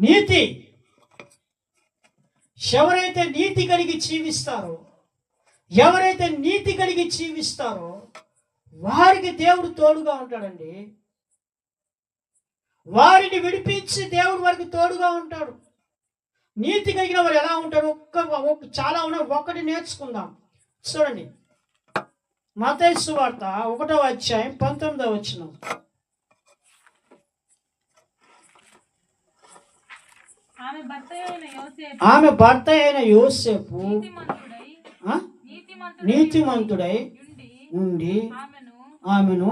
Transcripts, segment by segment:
నీతి. ఎవరైతే నీతి కలిగి జీవిస్తారో, ఎవరైతే నీతి కలిగి జీవిస్తారో వారికి దేవుడు తోడుగా ఉంటాడండి. వారిని విడిపించి దేవుడు వారికి తోడుగా ఉంటాడు. నీతి కలిగిన వారు ఎలా ఉంటారు? చాలా ఉన్నాయి, ఒక్కటి నేర్చుకుందాం. చూడండి, మత్తయి సువార్త 1వ అధ్యాయం 19వ వచనం. ఆమె భర్త అయిన యోసేపు నీతిమంతుడై ఉండి ఆమెను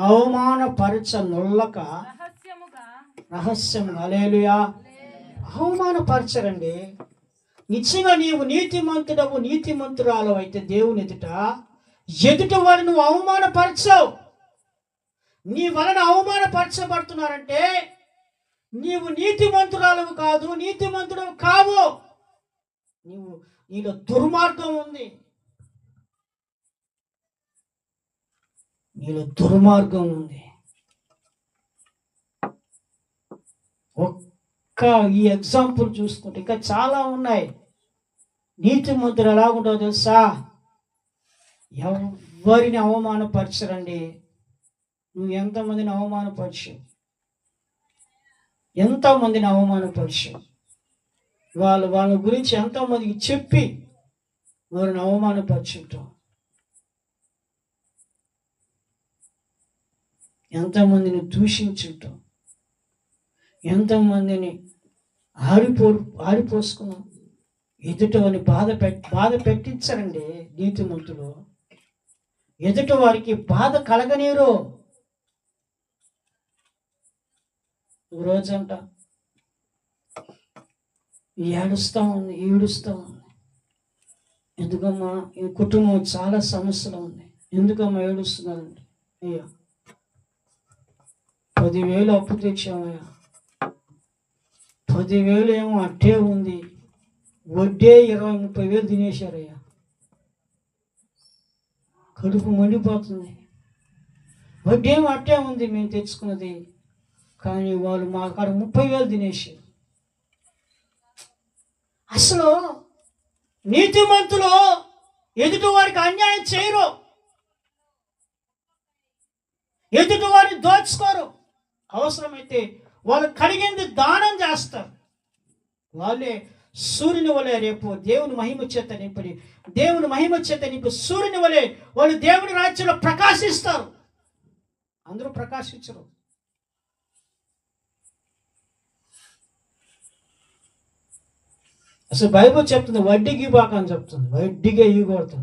అవమానపరచనొల్లక రహస్యముగా, హల్లెలూయా, అవమానపరచరండి. నిజంగా నీవు నీతిమంతురాలు అయితే దేవుని ఎదుట వారిని నువ్వు అవమానపరచవు. నీ వలన అవమానపరచబడుతున్నారంటే నీవు నీతిమంతురాలు కాదు, నీతిమంతుడు కావు. నీలో దుర్మార్గం ఉంది, నీలో దుర్మార్గం ఉంది. ఒక్క ఈ ఎగ్జాంపుల్ చూసుకుంటే ఇంకా చాలా ఉన్నాయి. నీతిమంతుడు ఎలా ఉంటుందో తెలుసా? ఎవరిని అవమానపరచరండి. నువ్వు ఎంతమందిని అవమానపరచు, ఎంతోమందిని అవమానపరచు, వాళ్ళ గురించి ఎంతోమందికి చెప్పి వారిని అవమానపరచుంటాం. ఎంతమందిని దూషించుంటాం, ఎంతమందిని ఆడిపోసుకున్నాం. ఎదుటివారిని బాధ పెట్టించరండి నీతిమంతులు. ఎదుటి వారికి బాధ కలగనీరు. రోజంట ఏడుస్తూ ఉంది. ఎందుకమ్మా ఈ కుటుంబం చాలా సమస్యలు ఉంది, ఎందుకమ్మా ఏడుస్తున్నారండి? అయ్యా 10,000 అప్పు తెచ్చామయ్యా, 10,000 ఏమో అట్టే ఉంది, వడ్డే 20,000-30,000 తినేశారయ్యా, కడుపు మండిపోతుంది. వడ్డీ ఏమో అట్టే ఉంది మేము తెచ్చుకున్నది, కానీ వాళ్ళు మా కాడ 30,000 తినేశారు. అసలు నీతిమంతులు ఎదుటి వారికి అన్యాయం చేయరు, ఎదుటి వారిని దోచుకోరు. అవసరమైతే వాళ్ళు కలిగింది దానం చేస్తారు. వాళ్ళే సూర్యుని వలె రేపు దేవుని మహిమ చేత నింపి సూర్యుని వలె వాళ్ళు దేవుని రాజ్యంలో ప్రకాశిస్తారు. అందరూ ప్రకాశించరు. అసలు బైబిల్ చెప్తుంది వడ్డీకి బాక అని చెప్తుంది, వడ్డీగా ఇవ్వకూడదు.